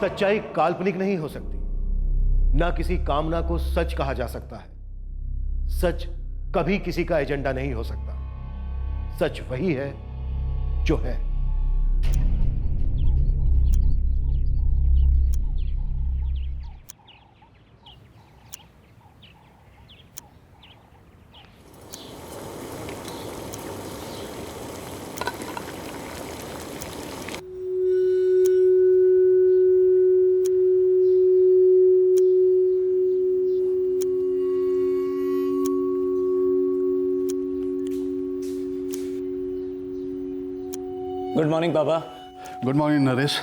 सच्चाई काल्पनिक नहीं हो सकती, ना किसी कामना को सच कहा जा सकता है। सच कभी किसी का एजेंडा नहीं हो सकता। सच वही है जो है। गुड मॉर्निंग बाबा। Good morning Naresh.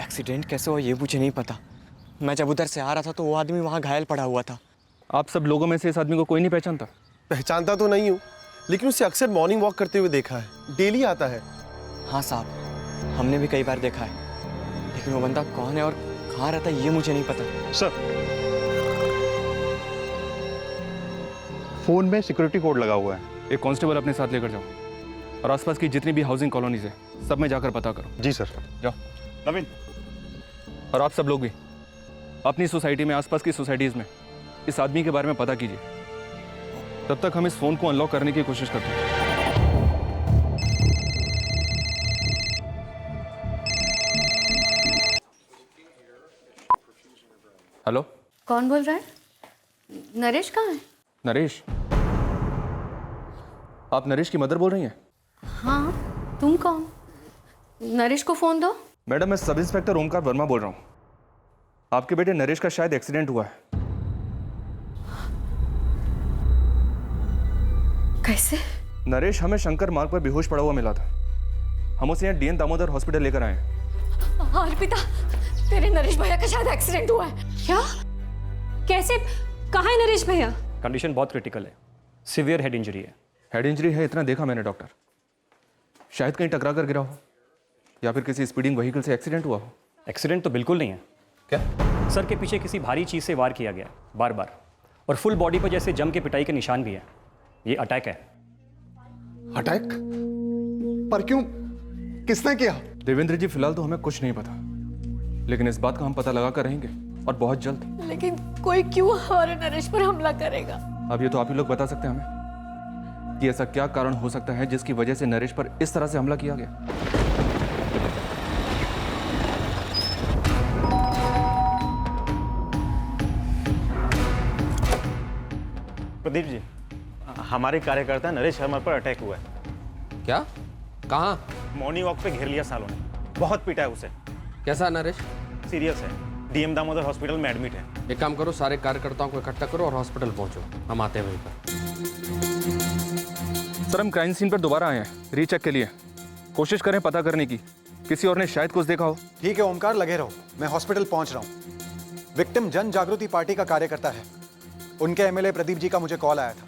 एक्सीडेंट कैसे हुआ ये मुझे नहीं पता। मैं जब उधर से आ रहा था तो वो आदमी वहाँ घायल पड़ा हुआ था। आप सब लोगों में से इस आदमी को कोई नहीं पहचानता? पहचानता तो नहीं हूँ, लेकिन उसे अक्सर मॉर्निंग वॉक करते हुए देखा है। डेली आता है। हाँ साहब, हमने भी कई बार देखा है, लेकिन वो बंदा कौन है और कहाँ रहता है ये मुझे नहीं पता। सर, फोन में सिक्योरिटी कोड लगा हुआ है। एक कांस्टेबल अपने साथ लेकर जाओ और आसपास की जितनी भी हाउसिंग कॉलोनीज है सब में जाकर पता करो। जी सर। जाओ। नवीन, और आप सब लोग भी अपनी सोसाइटी में, आसपास की सोसाइटीज में इस आदमी के बारे में पता कीजिए। तब तक हम इस फोन को अनलॉक करने की कोशिश करते हैं। हेलो, कौन बोल रहा है? नरेश कहाँ है? नरेश? आप नरेश की मदर बोल रही हैं? हाँ, तुम कौन? नरेश को फोन दो। मैडम, मैं सब इंस्पेक्टर ओमकार वर्मा बोल रहा हूँ। आपके बेटे नरेश का शायद एक्सीडेंट हुआ है। कैसे? नरेश हमें शंकर मार्ग पर बेहोश पड़ा हुआ मिला था। हम उसे यहाँ डीएन दामोदर हॉस्पिटल लेकर आए हैं। अर्पिता, तेरे नरेश भैया का शायद एक्सीडेंट हुआ है। क्या? कैसे? कहाँ है नरेश भैया? कंडीशन बहुत क्रिटिकल है, सीवियर हेड इंजरी है। हेड इंजरी है इतना देखा मैंने डॉक्टर। शायद कहीं टकरा कर गिरा हो या फिर किसी स्पीडिंग व्हीकल से एक्सीडेंट हुआ हो। एक्सीडेंट तो बिल्कुल नहीं है। क्या? सर के पीछे किसी भारी चीज़ से वार किया गया बार बार, और फुल बॉडी पर जैसे जम के पिटाई के निशान भी है। ये अटैक है। अटैक? पर क्यों? किसने किया? देवेंद्र जी, फिलहाल तो हमें कुछ नहीं पता, लेकिन इस बात का हम पता लगा कर रहेंगे और बहुत जल्द। लेकिन कोई क्यों हमारे नरेश पर हमला करेगा? अब ये तो आप ही लोग बता सकते हैं हमें कि ऐसा क्या कारण हो सकता है जिसकी वजह से नरेश पर इस तरह से हमला किया गया। प्रदीप जी, हमारे कार्यकर्ता नरेश शर्मा पर अटैक हुआ है। क्या? कहाँ? मॉर्निंग वॉक पे घेर लिया सालों ने, बहुत पीटा है उसे। कैसा नरेश? सीरियस है, डीएम दामोदर हॉस्पिटल में एडमिट है। एक काम करो, सारे कार्यकर्ताओं को इकट्ठा करो और हॉस्पिटल पहुंचो, हम आते हैं वहीं पर। सर, हम क्राइम सीन पर दोबारा आए हैं रीचेक के लिए। कोशिश करें पता करने की, किसी और ने शायद कुछ देखा हो। ठीक है ओमकार, लगे रहो, मैं हॉस्पिटल पहुंच रहा हूं। विक्टिम जन जागृति पार्टी का कार्यकर्ता है। उनके एमएलए प्रदीप जी का मुझे कॉल आया था।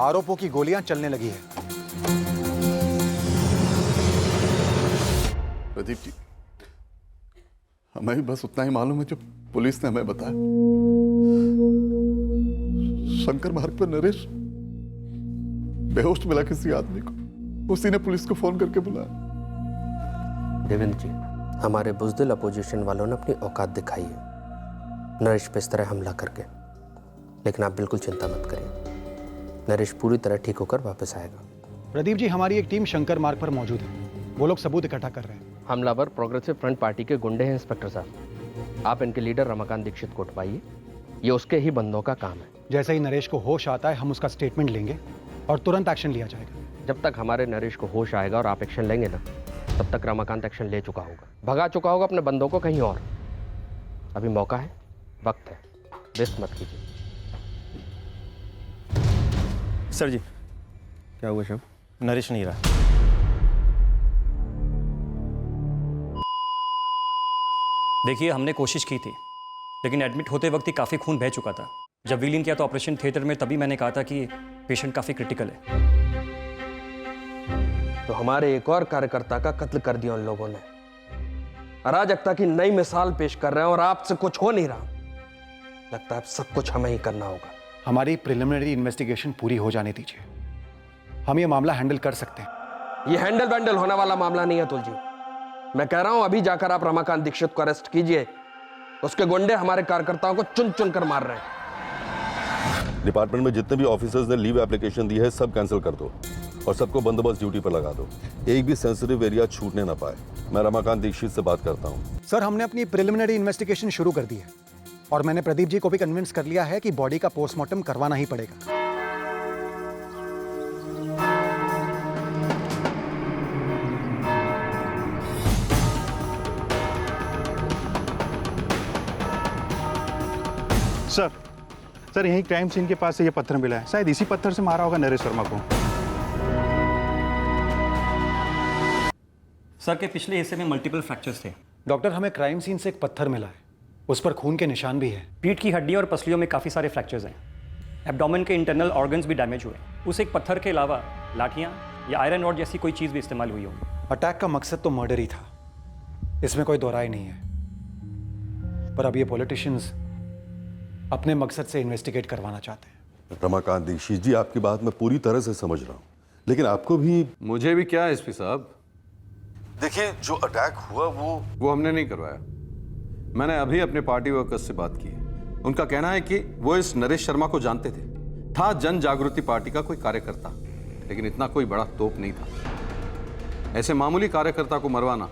आरोपों की गोलियां चलने लगी है। प्रदीप जी, हमें भी बस उतना ही मालूम है जो पुलिस ने हमें बताया। शंकर मार्ग पर नरेश बेहोश मिला किसी आदमी को, उसी ने पुलिस को फोन करके बुलाया। देवेंद्र जी, हमारे बुजदिल अपोजिशन वालों ने अपनी औकात दिखाई है नरेश पे इस तरह हमला करके, लेकिन आप बिल्कुल चिंता मत करिए, नरेश पूरी तरह ठीक होकर वापस आएगा। प्रदीप जी, हमारी एक टीम शंकर मार्ग पर मौजूद है। वो लोग सबूत इकट्ठा कर रहे हैं। हमलावर प्रोग्रेसिव फ्रंट पार्टी के गुंडे हैं इंस्पेक्टर साहब। आप इनके लीडर रमाकांत दीक्षित को उठवाइए, ये उसके ही बंदों का काम है। जैसे ही नरेश को होश आता है हम उसका स्टेटमेंट लेंगे और तुरंत एक्शन लिया जाएगा। जब तक हमारे नरेश को होश आएगा और आप एक्शन लेंगे ना, तब तक रमाकांत एक्शन ले चुका होगा, भगा चुका होगा अपने बंदों को कहीं और। अभी मौका है, वक्त है, वेस्ट मत कीजिए। सर जी। क्या हुआ शब? नरेश नहीं रहा। देखिए, हमने कोशिश की थी, लेकिन एडमिट होते वक्त ही काफ़ी खून बह चुका था। जब व्हीलिंग किया तो ऑपरेशन थिएटर में, तभी मैंने कहा था कि पेशेंट काफ़ी क्रिटिकल है। तो हमारे एक और कार्यकर्ता का कत्ल कर दिया उन लोगों ने। अराजकता की नई मिसाल पेश कर रहे हैं और आपसे कुछ हो नहीं रहा। लगता है अब सब कुछ हमें ही करना होगा। हमारी प्रिलिमिनरी इन्वेस्टिगेशन पूरी हो जाने दीजिए, हम ये मामला हैंडल कर सकते हैं। ये हैंडल वैंडल होने वाला मामला नहीं है अतुल जी। मैं कह रहा हूं अभी जाकर आप रमाकांत दीक्षित को अरेस्ट कीजिए। उसके गुंडे हमारे कार्यकर्ताओं को चुन चुन कर मार रहे हैं। डिपार्टमेंट में जितने भी ऑफिसर्स ने लीव एप्लीकेशन दी है सब कैंसिल कर दो और सबको बंदोबस्त ड्यूटी पर लगा दो। एक भी सेंसिटिव एरिया छूटने ना पाए। मैं रमाकांत दीक्षित से बात करता हूँ। सर, हमने अपनी प्रिलिमिनरी इन्वेस्टिगेशन शुरू कर दी है और मैंने प्रदीप जी को भी कन्विंस कर लिया है कि बॉडी का पोस्टमार्टम करवाना ही पड़ेगा। सर यही क्राइम सीन के पास से ये पत्थर मिला है। शायद इसी पत्थर से मारा होगा नरेश शर्मा को। सर के पिछले हिस्से में मल्टीपल फ्रैक्चर्स थे। डॉक्टर, हमें क्राइम सीन से एक पत्थर मिला है, उस पर खून के निशान भी है। पीठ की हड्डी और पसलियों में काफ़ी सारे फ्रैक्चर्स हैं। एब्डोमेन के इंटरनल ऑर्गन्स भी डैमेज हुए। उस एक पत्थर के अलावा लाठियाँ या आयरन रॉड जैसी कोई चीज़ भी इस्तेमाल हुई होगी। अटैक का मकसद तो मर्डर ही था, इसमें कोई दोहराई नहीं है। पर अब ये पॉलिटिशियंस अपने मकसद से इन्वेस्टिगेट करवाना चाहते हैं। रमाकांत दीक्षित जी, आपकी बात मैं पूरी तरह से समझ रहा हूँ, लेकिन आपको भी। मुझे भी क्या एसपी साहब? देखिए, जो अटैक हुआ वो हमने नहीं करवाया। मैंने अभी अपने पार्टी वर्कर्स से बात की है। उनका कहना है कि वो इस नरेश शर्मा को जानते थे। था जन जागृति पार्टी का कोई कार्यकर्ता, लेकिन इतना कोई बड़ा तोप नहीं था। ऐसे मामूली कार्यकर्ता को मरवाना,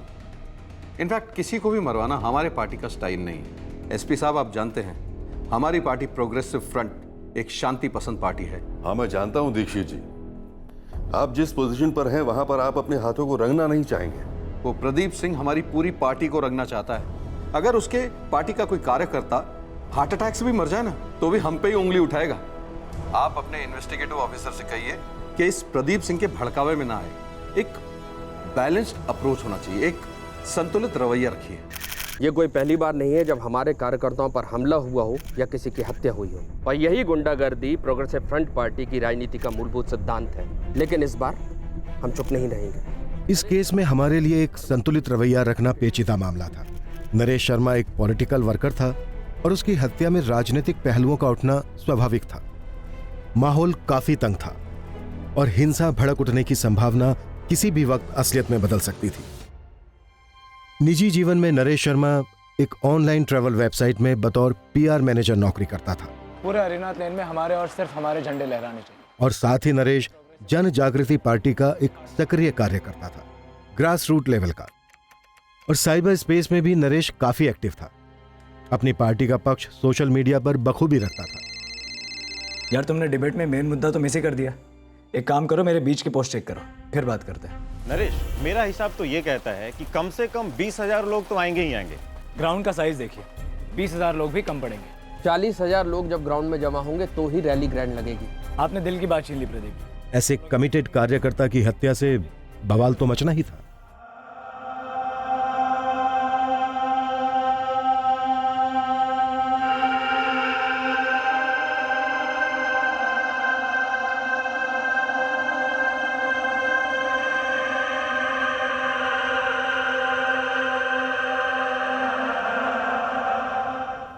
इनफैक्ट किसी को भी मरवाना हमारे पार्टी का स्टाइल नहीं है। एसपी साहब, आप जानते हैं हमारी पार्टी प्रोग्रेसिव फ्रंट एक शांति पसंद पार्टी है। हाँ, मैं जानता हूँ दीक्षित जी, आप जिस पोजीशन पर हैं वहां पर आप अपने हाथों को रंगना नहीं चाहेंगे। वो प्रदीप सिंह हमारी पूरी पार्टी को रंगना चाहता है। अगर उसके पार्टी का कोई कार्यकर्ता हार्ट अटैक से भी मर जाए ना, तो भी हम पे ही उंगली उठाएगा। आप अपने इन्वेस्टिगेटिव ऑफिसर से कहिए कि इस प्रदीप सिंह के भड़कावे में ना आए। एक बैलेंस्ड अप्रोच होना चाहिए, एक संतुलित रवैया रखिए। ये कोई पहली बार नहीं है जब हमारे कार्यकर्ताओं पर हमला हुआ हो या किसी की हत्या हुई हो, और यही गुंडागर्दी प्रोग्रेसिव फ्रंट पार्टी की राजनीति का मूलभूत सिद्धांत है। लेकिन इस बार हम चुप नहीं रहेंगे। इस केस में हमारे लिए एक संतुलित रवैया रखना पेचीदा मामला था। नरेश शर्मा एक पॉलिटिकल वर्कर था और उसकी हत्या में राजनीतिक पहलुओं का उठना स्वाभाविक था। माहौल काफी तंग था और हिंसा भड़क उठने की संभावना किसी भी वक्त असलियत में बदल सकती थी। निजी जीवन में नरेश शर्मा एक ऑनलाइन ट्रैवल वेबसाइट में बतौर पीआर मैनेजर नौकरी करता था। पूरे हरिनाथ लेन में हमारे और सिर्फ हमारे झंडे लहराने चाहिए। और साथ ही नरेश जन जागृति पार्टी का एक सक्रिय कार्यकर्ता था, ग्रास रूट लेवल का। और साइबर स्पेस में भी नरेश काफी एक्टिव था। अपनी पार्टी का पक्ष सोशल मीडिया पर बखूबी रखता था। यार, तुमने डिबेट में मेन मुद्दा तो मिस ही कर दिया। एक काम करो, मेरे बीच की पोस्ट चेक करो, फिर बात करते हैं। नरेश, मेरा हिसाब तो ये कहता है कि कम से कम 20,000 लोग तो आएंगे ही आएंगे। ग्राउंड का साइज देखिए, 20,000 लोग भी कम पड़ेंगे। 40,000 लोग जब ग्राउंड में जमा होंगे तो ही रैली ग्रैंड लगेगी। आपने दिल की बात छीन ली प्रदीप। ऐसे कमिटेड कार्यकर्ता की हत्या से बवाल तो मचना ही था।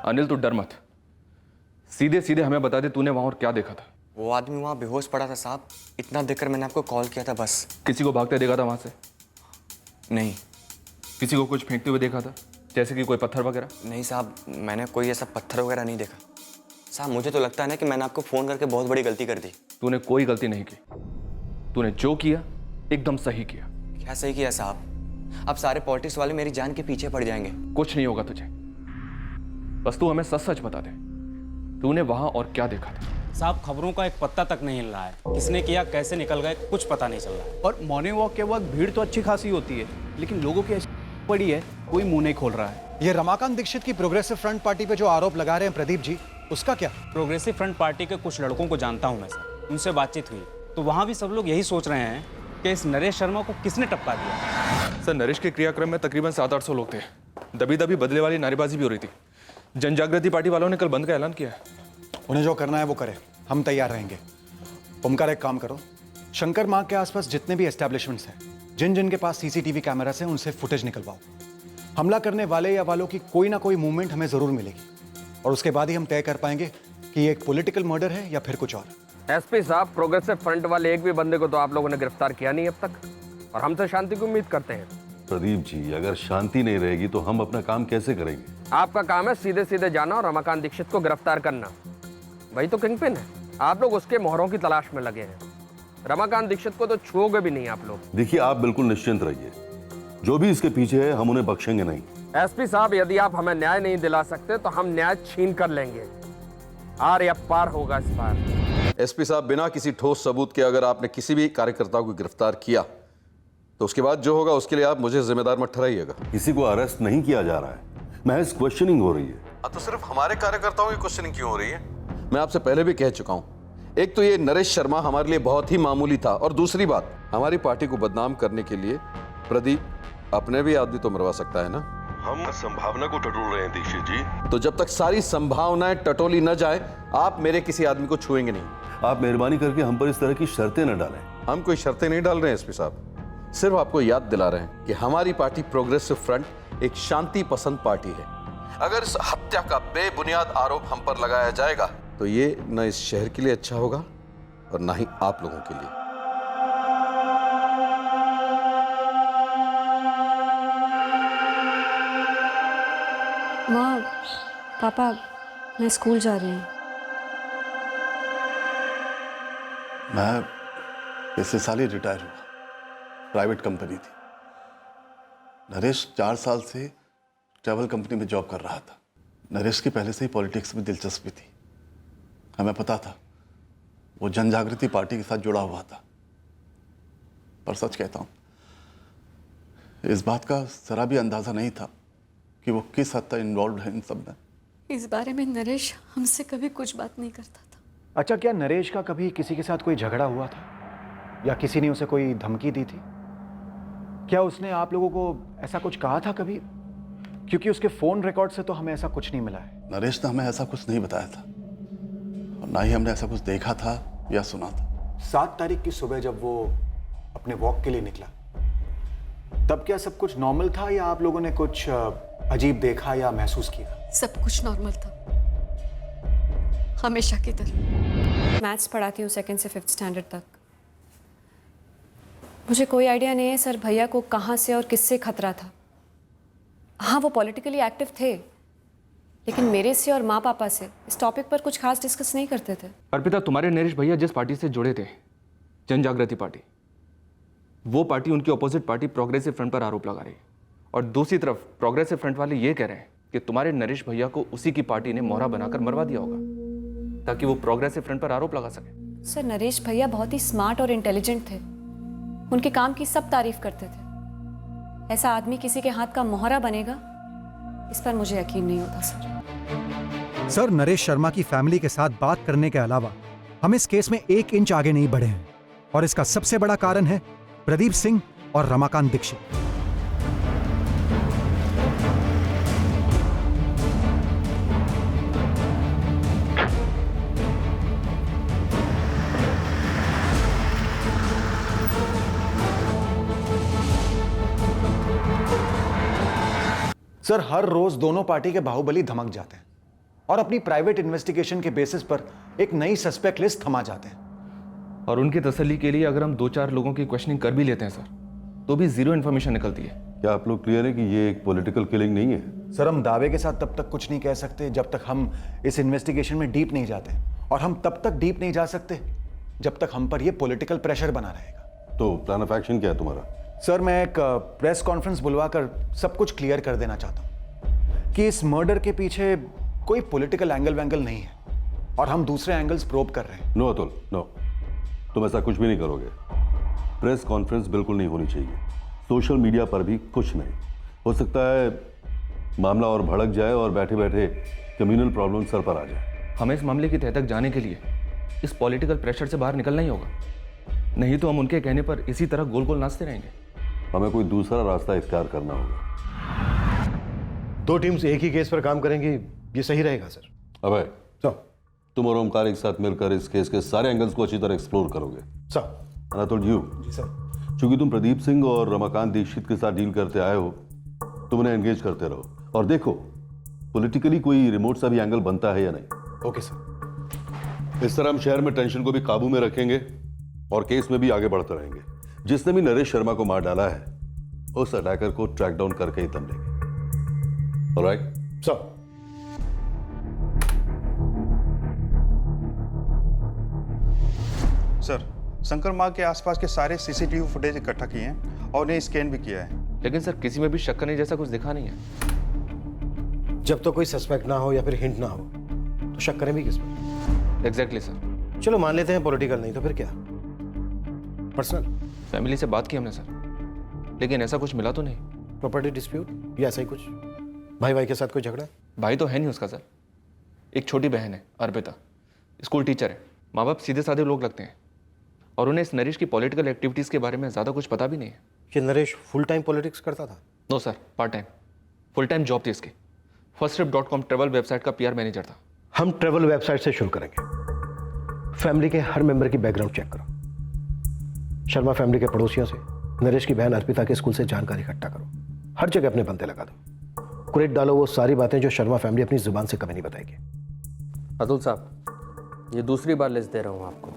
अनिल, तू डर मत। सीधे सीधे हमें बता दे तूने वहां और क्या देखा था। वो आदमी वहाँ बेहोश पड़ा था साहब। इतना देखकर मैंने आपको कॉल किया था बस। किसी को भागते देखा था वहां से? नहीं। किसी को कुछ फेंकते हुए देखा था, जैसे कि कोई पत्थर वगैरह? नहीं साहब, मैंने कोई ऐसा पत्थर वगैरह नहीं देखा। साहब, मुझे तो लगता है ना कि मैंने आपको फ़ोन करके बहुत बड़ी गलती कर दी। तूने कोई गलती नहीं की। तूने जो किया एकदम सही किया। क्या सही किया साहब? अब सारे पॉलिटिक्स वाले मेरी जान के पीछे पड़ जाएंगे। कुछ नहीं होगा तुझे, बस तू हमें सच सच बता दे, तूने वहां और क्या देखा था? साहब खबरों का एक पत्ता तक नहीं हिल रहा है। किसने किया, कैसे निकल गए, कुछ पता नहीं चल रहा है। और मॉर्निंग वॉक के वक्त भीड़ तो अच्छी खासी होती है, लेकिन लोगों की ऐसी पड़ी है, कोई मुंह नहीं खोल रहा है। ये रमाकांत दीक्षित की प्रोग्रेसिव फ्रंट पार्टी पे जो आरोप लगा रहे हैं प्रदीप जी, उसका क्या? प्रोग्रेसिव फ्रंट पार्टी के कुछ लड़कों को जानता हूं मैं सर, उनसे बातचीत हुई तो वहां भी सब लोग यही सोच रहे हैं कि इस नरेश शर्मा को किसने टपका दिया। सर नरेश के क्रियाक्रम में तकरीबन 700-800 लोग थे। दबी दबी बदले वाली नारेबाजी भी हो रही थी। जन जागृति पार्टी वालों ने कल बंद का ऐलान किया है। उन्हें जो करना है वो करे, हम तैयार रहेंगे। ओमकार एक काम करो, शंकर मार्ग के आसपास जितने भी एस्टैब्लिशमेंट्स हैं, जिन जिन के पास सीसीटीवी कैमरास हैं, उनसे फुटेज निकलवाओ। हमला करने वाले या वालों की कोई ना कोई मूवमेंट हमें जरूर मिलेगी और उसके बाद ही हम तय कर पाएंगे कि ये एक पॉलिटिकल मर्डर है या फिर कुछ और। एसपी साहब, प्रोग्रेसिव फ्रंट वाले एक भी बंदे को तो आप लोगों ने गिरफ्तार किया नहीं अब तक, और हम तो शांति की उम्मीद करते हैं। प्रदीप जी, अगर शांति नहीं रहेगी तो हम अपना काम कैसे करेंगे? आपका काम है सीधे सीधे जाना और रमाकांत दीक्षित को गिरफ्तार करना, वही तो किंगपिन है। आप लोग उसके मोहरों की तलाश में लगे हैं। रमाकांत दीक्षित को तो छुओगे भी नहीं आप लोग। देखिए, आप बिल्कुल निश्चिंत रहिए, जो भी इसके पीछे है हम उन्हें बख्शेंगे नहीं। एसपी साहब, यदि आप हमें न्याय नहीं दिला सकते तो हम न्याय छीन कर लेंगे। आर या पार होगा इस बार। एसपी साहब, बिना किसी ठोस सबूत के अगर आपने किसी भी कार्यकर्ता को गिरफ्तार किया तो उसके बाद जो होगा उसके लिए आप मुझे जिम्मेदार मत ठहराइएगा। किसी को अरेस्ट नहीं किया जा रहा है, महज क्वेश्चनिंग हो रही है। तो सिर्फ हमारे कार्यकर्ताओं की क्वेश्चनिंग क्यों हो रही है? मैं आपसे पहले भी कह चुका हूं, एक तो ये नरेश शर्मा हमारे लिए बहुत ही मामूली था, और दूसरी बात, हमारी पार्टी को बदनाम करने के लिए प्रदीप अपने भी आदमी तो मरवा सकता है ना। हम संभावना को टटोल रहे हैं दीक्षित जी। तो जब तक सारी संभावनाएं टटोली न जाए, आप मेरे किसी आदमी को छुएंगे नहीं। आप मेहरबानी करके हम पर इस तरह की शर्तें न डालें। हम कोई शर्तें नहीं डाल रहे हैं एसपी साहब, सिर्फ आपको याद दिला रहे हैं कि हमारी पार्टी प्रोग्रेसिव फ्रंट एक शांति पसंद पार्टी है। अगर इस हत्या का बेबुनियाद आरोप हम पर लगाया जाएगा तो ये न इस शहर के लिए अच्छा होगा और न ही आप लोगों के लिए। माँ, पापा, मैं स्कूल जा रही हूँ। मैं पिछले साल ही रिटायर हुआ, प्राइवेट कंपनी थी। नरेश 4 साल से ट्रैवल कंपनी में जॉब कर रहा था। नरेश की पहले से ही पॉलिटिक्स में दिलचस्पी थी, हमें पता था वो जन जागृति पार्टी के साथ जुड़ा हुआ था। पर सच कहता हूँ, इस बात का जरा भी अंदाजा नहीं था कि वो किस हद तक इन्वॉल्व है इन सब में। इस बारे में नरेश हमसे कभी कुछ बात नहीं करता था। अच्छा, क्या नरेश का कभी किसी के साथ कोई झगड़ा हुआ था या किसी ने उसे कोई धमकी दी थी? क्या उसने आप लोगों को ऐसा कुछ कहा था कभी? क्योंकि उसके फोन रिकॉर्ड से तो हमें ऐसा कुछ नहीं मिला है। नरेश ने हमें ऐसा कुछ नहीं बताया था और ना ही हमने ऐसा कुछ देखा था या सुना था। 7 तारीख की सुबह जब वो अपने वॉक के लिए निकला, तब क्या सब कुछ नॉर्मल था या आप लोगों ने कुछ अजीब देखा या महसूस किया? सब कुछ नॉर्मल था, हमेशा की तरह। मैथ्स पढ़ाती हूँ 2nd से 5th स्टैंडर्ड तक। मुझे कोई आइडिया नहीं है सर भैया को कहाँ से और किससे खतरा था। हाँ, वो पॉलिटिकली एक्टिव थे, लेकिन मेरे से और माँ पापा से इस टॉपिक पर कुछ खास डिस्कस नहीं करते थे। अर्पिता, तुम्हारे नरेश भैया जिस पार्टी से जुड़े थे, जन जागृति पार्टी, वो पार्टी उनकी अपोजिट पार्टी प्रोग्रेसिव फ्रंट पर आरोप लगा रही है, और दूसरी तरफ प्रोग्रेसिव फ्रंट वाले ये कह रहे हैं कि तुम्हारे नरेश भैया को उसी की पार्टी ने मोहरा बनाकर मरवा दिया होगा ताकि वो प्रोग्रेसिव फ्रंट पर आरोप लगा सके। सर, नरेश भैया बहुत ही स्मार्ट और इंटेलिजेंट थे, उनके काम की सब तारीफ करते थे। ऐसा आदमी किसी के हाथ का मोहरा बनेगा, इस पर मुझे यकीन नहीं होता सर। सर, नरेश शर्मा की फैमिली के साथ बात करने के अलावा हम इस केस में 1 इंच आगे नहीं बढ़े हैं, और इसका सबसे बड़ा कारण है प्रदीप सिंह और रमाकांत दीक्षित। सर, हर रोज दोनों पार्टी के बाहुबली धमक जाते हैं और अपनी प्राइवेट इन्वेस्टिगेशन के बेसिस पर एक नई सस्पेक्ट लिस्ट थमा जाते हैं। और उनकी तसल्ली के लिए अगर हम 2-4 लोगों की क्वेश्चनिंग कर भी लेते हैं सर, तो भी 0 इन्फॉर्मेशन निकलती है। क्या आप लोग क्लियर है कि ये एक पॉलिटिकल किलिंग नहीं है? सर, हम दावे के साथ तब तक कुछ नहीं कह सकते जब तक हम इस इन्वेस्टिगेशन में डीप नहीं जाते, और हम तब तक डीप नहीं जा सकते जब तक हम पर यह पॉलिटिकल प्रेशर बना रहेगा। तो प्लान ऑफ एक्शन क्या है तुम्हारा? सर, मैं एक प्रेस कॉन्फ्रेंस बुलवाकर सब कुछ क्लियर कर देना चाहता हूं कि इस मर्डर के पीछे कोई पॉलिटिकल एंगल वैंगल नहीं है। और हम दूसरे एंगल्स प्रोब कर रहे हैं। नो अतुल, नो, तुम ऐसा कुछ भी नहीं करोगे। प्रेस कॉन्फ्रेंस बिल्कुल नहीं होनी चाहिए, सोशल मीडिया पर भी कुछ नहीं। हो सकता है मामला और भड़क जाए और बैठे बैठे कम्युनल प्रॉब्लम सर पर आ जाए। हमें इस मामले की तह तक जाने के लिए इस पॉलिटिकल प्रेशर से बाहर निकलना ही होगा, नहीं तो हम उनके कहने पर इसी तरह गोल गोल नाचते रहेंगे। हमें कोई दूसरा रास्ता इख्तियार करना होगा। 2 टीम्स एक ही केस पर काम करेंगी, ये सही रहेगा सर। अभय, तुम और ओमकार एक साथ मिलकर इस केस के सारे एंगल्स को अच्छी तरह एक्सप्लोर करोगे। सर। I told you. जी सर। चूंकि तुम प्रदीप सिंह और रमाकांत दीक्षित के साथ डील करते आए हो, तुम उन्हें एंगेज करते रहो और देखो पॉलिटिकली कोई रिमोट सा भी एंगल बनता है या नहीं। Okay sir. इस तरह हम शहर में टेंशन को भी काबू में रखेंगे और केस में भी आगे बढ़ते रहेंगे। जिसने भी नरेश शर्मा को मार डाला है उस अटैकर को ट्रैक डाउन करके ही दम लेंगे। Alright sir. सर, शंकर मार्ग के आसपास के सारे सीसीटीवी फुटेज इकट्ठा किए हैं और उन्हें स्कैन भी किया है। लेकिन सर किसी में भी शक करने जैसा कुछ दिखा नहीं है। जब तो कोई सस्पेक्ट ना हो या फिर हिंट ना हो तो शक करें भी किस पर? Exactly sir. चलो मान लेते हैं पॉलिटिकल नहीं तो फिर क्या, पर्सनल। फैमिली से बात की हमने सर, लेकिन ऐसा कुछ मिला तो नहीं। प्रॉपर्टी डिस्प्यूट या ऐसा ही कुछ? भाई भाई के साथ कोई झगड़ा? भाई तो है नहीं उसका सर, एक छोटी बहन है अर्पिता, स्कूल टीचर है। माँ बाप सीधे साधे लोग लगते हैं और उन्हें इस नरेश की पॉलिटिकल एक्टिविटीज़ के बारे में ज़्यादा कुछ पता भी नहीं है। कि नरेश फुल टाइम पॉलिटिक्स करता था? No sir, part time. Full time job थी इसकी, firsttrip.com ट्रैवल वेबसाइट का PR मैनेजर था। हम ट्रैवल वेबसाइट से शुरू करेंगे। फैमिली के हर मेंबर की बैकग्राउंड चेक करो। शर्मा फैमिली के पड़ोसियों से नरेश की बहन अर्पिता के स्कूल से जानकारी इकट्ठा करो। हर जगह अपने बंदे लगा दो। कुरेट डालो वो सारी बातें जो शर्मा फैमिली अपनी जुबान से कभी नहीं बताएगी। अतुल साहब, ये दूसरी बार लिस्ट दे रहा हूँ आपको।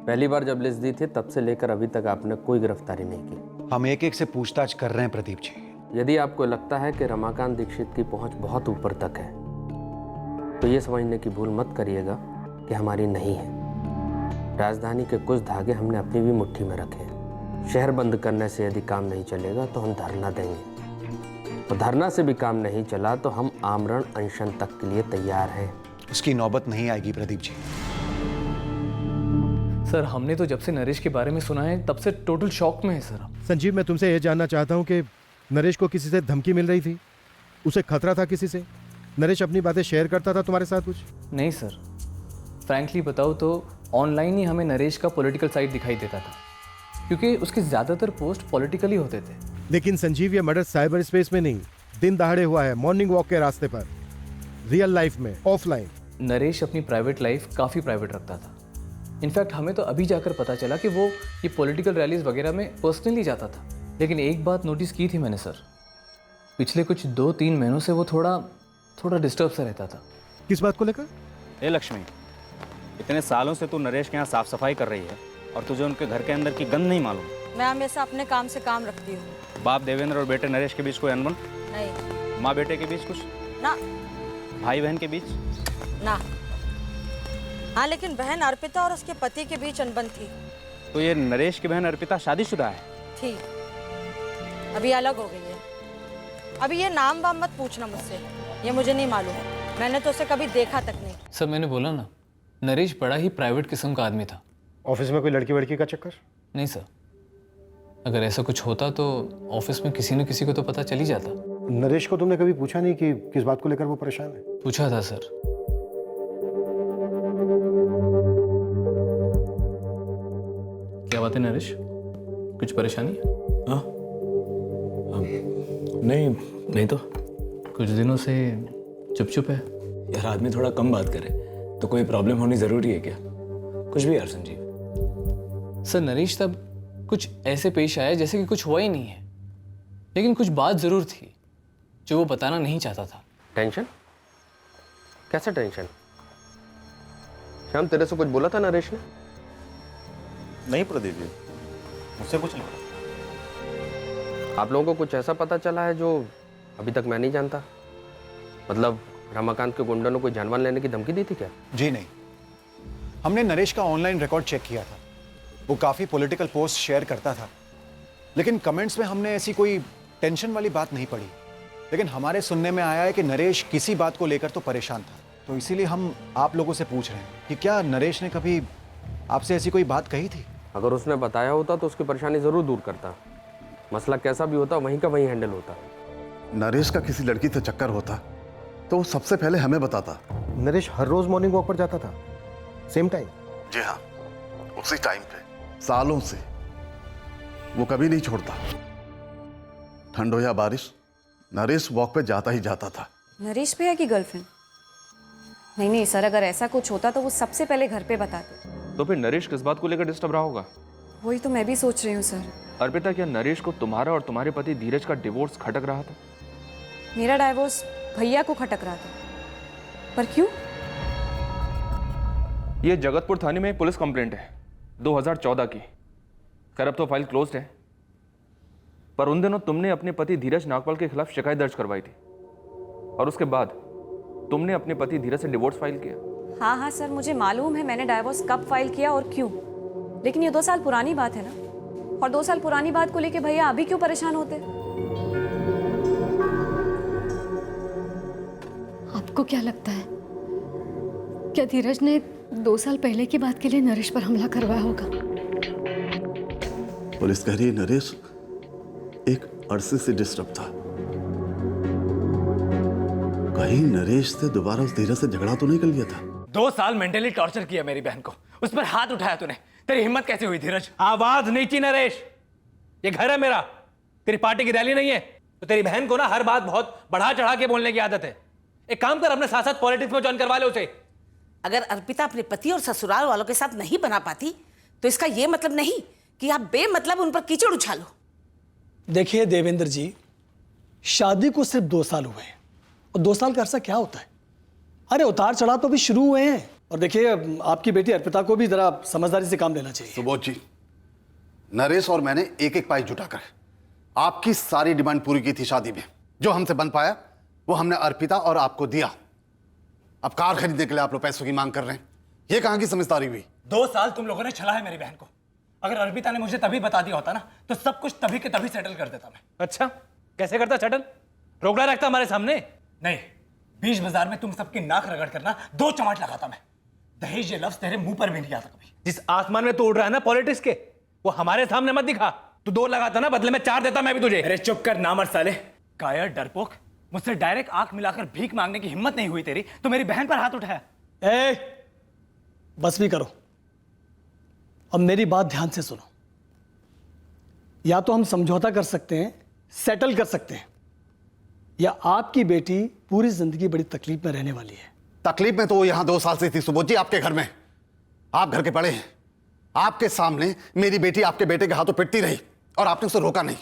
पहली बार जब लिस्ट दी थी तब से लेकर अभी तक आपने कोई गिरफ्तारी नहीं की। हम एक एक से पूछताछ कर रहे हैं प्रदीप जी। यदि आपको लगता है कि रमाकांत दीक्षित की पहुंच बहुत ऊपर तक है तो ये समझने की भूल मत करिएगा कि हमारी नहीं है। राजधानी के कुछ धागे हमने अपनी भी मुट्ठी में रखे हैं। शहर बंद करने से यदि काम नहीं चलेगा तो हम धरना देंगे, और धरना से भी काम नहीं चला तो हम आमरण अनशन तक के लिए तैयार हैं। उसकी नौबत नहीं आएगी प्रदीप जी। सर, हमने तो जब से नरेश के बारे में सुना है तब से टोटल शॉक में है सर। संजीव, मैं तुमसे यह जानना चाहता हूं कि नरेश को किसी से धमकी मिल रही थी? उसे खतरा था किसी से? नरेश अपनी बातें शेयर करता था तुम्हारे साथ कुछ? नहीं सर, फ्रैंकली बताओ तो ऑनलाइन ही हमें नरेश का पॉलिटिकल साइड दिखाई देता था, क्योंकि उसके ज़्यादातर पोस्ट पॉलिटिकली होते थे। लेकिन संजीव, ये मर्डर साइबर स्पेस में नहीं, दिन दहाड़े हुआ है, मॉर्निंग वॉक के रास्ते पर, रियल लाइफ में, ऑफलाइन। नरेश अपनी प्राइवेट लाइफ काफ़ी प्राइवेट रखता था। इनफैक्ट हमें तो अभी जाकर पता चला कि वो ये पॉलिटिकल रैलीज वगैरह में पर्सनली जाता था। लेकिन एक बात नोटिस की थी मैंने सर, पिछले कुछ 2-3 महीनों से वो थोड़ा डिस्टर्ब सा रहता था। किस बात को लेकर? ए लक्ष्मी, इतने सालों से तू नरेश के यहाँ साफ सफाई कर रही है और तुझे उनके घर के अंदर की गंध नहीं मालूम? मैं हमेशा अपने काम से काम रखती हूँ। बाप देवेंद्र और बेटे नरेश के बीच कोई अनबन? नहीं। माँ बेटे के बीच कुछ? ना। भाई बहन के बीच? ना। हाँ, लेकिन बहन अर्पिता और उसके पति के बीच अनबन थी। तो ये नरेश की बहन अर्पिता शादीशुदा है? थी, अभी अलग हो गई है। अभी ये नाम वाम मत पूछना मुझसे, ये मुझे नहीं मालूम, मैंने तो उसे कभी देखा तक नहीं। सर, मैंने बोला ना, नरेश बड़ा ही प्राइवेट किस्म का आदमी था। ऑफिस में कोई लड़की वड़की का चक्कर? नहीं सर, अगर ऐसा कुछ होता तो ऑफिस में किसी न किसी को तो पता चल ही जाता। नरेश को तुमने कभी पूछा नहीं कि किस बात को लेकर वो परेशान है? पूछा था सर। क्या बात है नरेश, कुछ परेशानी है? हाँ, नहीं तो कुछ दिनों से चुप है। यार, आदमी थोड़ा कम बात करे तो कोई प्रॉब्लम होनी जरूरी है क्या? कुछ भी यार संजीव। सर, नरेश तब कुछ ऐसे पेश आया जैसे कि कुछ हुआ ही नहीं है, लेकिन कुछ बात जरूर थी जो वो बताना नहीं चाहता था। टेंशन? कैसा टेंशन? श्याम, तेरे से कुछ बोला था नरेश ने? नहीं प्रदीप जी, मुझसे कुछ नहीं। आप लोगों को कुछ ऐसा पता चला है जो अभी तक मैं नहीं जानता? मतलब रमाकांत के गुंडों ने कोई जानवर लेने की धमकी दी थी क्या? जी नहीं, हमने नरेश का ऑनलाइन रिकॉर्ड चेक किया था। वो काफ़ी पॉलिटिकल पोस्ट शेयर करता था, लेकिन कमेंट्स में हमने ऐसी कोई टेंशन वाली बात नहीं पढ़ी। लेकिन हमारे सुनने में आया है कि नरेश किसी बात को लेकर तो परेशान था। तो इसीलिए हम आप लोगों से पूछ रहे हैं कि क्या नरेश ने कभी आपसे ऐसी कोई बात कही थी? अगर उसने बताया होता तो उसकी परेशानी ज़रूर दूर करता। मसला कैसा भी होता वहीं का वहीं हैंडल होता। नरेश का किसी लड़की से चक्कर होता तो वो सबसे पहले हमें बताता। नरेश हर रोज मॉर्निंग वॉक पर जाता था, सेम टाइम? जी हाँ, उसी टाइम पे सालों से वो कभी नहीं छोड़ता। ठंड हो या बारिश, नरेश वॉक पे जाता ही जाता था। नरेश भैया की गर्लफ्रेंड? नहीं नहीं सर, अगर ऐसा कुछ होता तो वो सबसे पहले घर पे बताते। तो फिर नरेश किस बात को लेकर डिस्टर्ब रहा होगा? वही तो मैं भी सोच रही हूँ सर। अर्पिता, क्या नरेश को तुम्हारा और तुम्हारे पति धीरज का डिवोर्स खटक रहा था? मेरा डाइवोर्स भैया को खटक रहा था, पर क्यों? ये जगतपुर थाने में एक पुलिस कंप्लेंट है 2014 की। खैर अब तो फाइल क्लोज्ड है, पर उन दिनों तुमने अपने पति धीरज नागपाल के खिलाफ शिकायत दर्ज करवाई थी और उसके बाद तुमने अपने पति धीरज से डिवोर्स फाइल किया। हाँ हाँ सर, मुझे मालूम है मैंने डाइवोर्स कब फाइल किया और क्यों, लेकिन ये 2 साल पुरानी बात है ना, और 2 साल पुरानी बात को लेके भैया अभी क्यों परेशान होते? आपको क्या लगता है, क्या धीरज ने 2 साल पहले की बात के लिए नरेश पर हमला करवाया होगा? पुलिस कह रही है नरेश एक अरसे से डिस्टर्ब था। कहीं नरेश से दोबारा उस धीरज से झगड़ा तो नहीं कर लिया था? 2 साल मेंटली टॉर्चर किया मेरी बहन को, उस पर हाथ उठाया तूने। तेरी हिम्मत कैसे हुई धीरज? आवाज नीची नरेश, ये घर है मेरा, तेरी पार्टी की रैली नहीं है। तो तेरी बहन को ना हर बात बहुत बढ़ा चढ़ा के बोलने की आदत है। एक काम कर, अपने साथ साथ पॉलिटिक्स में ज्वाइन करवा ले उसे। अगर अर्पिता अपने पति और ससुराल वालों के साथ नहीं बना पाती तो इसका यह मतलब नहीं कि आप बेमतलब उन पर कीचड़ उछालो। देखिए देवेंद्र जी, शादी को सिर्फ 2 साल हुए हैं और 2 साल का अरसा क्या होता है? अरे उतार चढ़ाव तो अभी शुरू हुए हैं। और देखिए आपकी बेटी अर्पिता को भी जरा समझदारी से काम लेना चाहिए। सुबोध जी, नरेश और मैंने एक एक पाई जुटाकर आपकी सारी डिमांड पूरी की थी शादी में। जो हमसे बन पाया वो हमने अर्पिता और आपको दिया। अब कार खरीदने के लिए आप लोग पैसों की मांग कर रहे हैं, ये कहां की समझदारी हुई? 2 साल तुम लोगों ने छला है मेरी बहन को। अगर अर्पिता ने मुझे तभी बता दिया होता ना तो सब कुछ तभी के तभी सेटल कर देता मैं। अच्छा, कैसे करता सेटल? रोकड़ा रखता हमारे सामने? नहीं, बीच बाजार में तुम सबकी नाक रगड़ करना 2 चमाट लगाता मैं। दहेज ये लफ्ज तेरे मुंह पर भी नहीं आता कभी। जिस आसमान में तू उड़ रहा है ना पॉलिटिक्स के, वो हमारे सामने मत दिखा। तू 2 लगाता ना, बदले में 4 देता मैं भी तुझे। अरे चुप कर नामर्द साले, कायर डरपोक। मुझसे डायरेक्ट आंख मिलाकर भीख मांगने की हिम्मत नहीं हुई तेरी तो मेरी बहन पर हाथ उठाया। बस भी करो, अब मेरी बात ध्यान से सुनो। या तो हम समझौता कर सकते हैं, सेटल कर सकते हैं, या आपकी बेटी पूरी जिंदगी बड़ी तकलीफ में रहने वाली है। तकलीफ में तो वो यहां 2 साल से थी सुबोध जी, आपके घर में। आप घर के बड़े हैं, आपके सामने मेरी बेटी आपके बेटे के हाथों पिटती रही और आपने उसे रोका नहीं।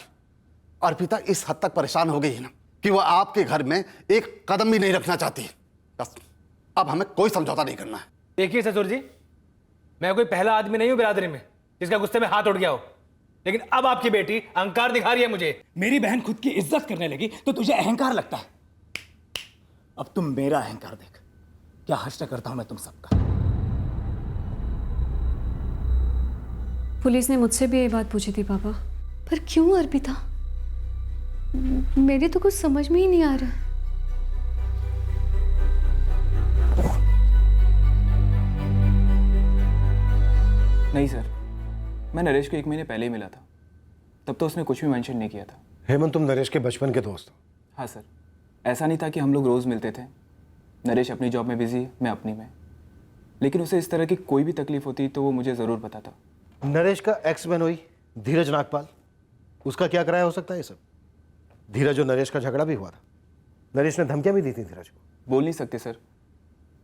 अर्पिता इस हद तक परेशान हो गई है ना कि वो आपके घर में एक कदम भी नहीं रखना चाहती। बस अब हमें कोई समझौता नहीं करना है। देखिए ससुर जी, मैं कोई पहला आदमी नहीं हूं बिरादरी में जिसका गुस्से में हाथ उठ गया हो, लेकिन अब आपकी बेटी अहंकार दिखा रही है मुझे। मेरी बहन खुद की इज्जत करने लगी तो तुझे अहंकार लगता है। अब तुम मेरा अहंकार देख, क्या हर्ष करता हूं मैं तुम सबका। पुलिस ने मुझसे भी यही बात पूछी थी पापा। पर क्यों अर्पिता? मेरी तो कुछ समझ में ही नहीं आ रहा। नहीं सर, मैं नरेश को 1 महीने पहले ही मिला था, तब तो उसने कुछ भी मेंशन नहीं किया था। हेमंत, तुम नरेश के बचपन के दोस्त हो? हाँ सर, ऐसा नहीं था कि हम लोग रोज़ मिलते थे। नरेश अपनी जॉब में बिजी, मैं अपनी में, लेकिन उसे इस तरह की कोई भी तकलीफ होती तो वो मुझे ज़रूर बताता। नरेश का एक्स बहनोई धीरज नागपाल, उसका क्या कराया हो सकता है ये सब? धीरज और नरेश का झगड़ा भी हुआ था, नरेश ने धमकियां भी दी थी धीरज को। बोल नहीं सकते सर,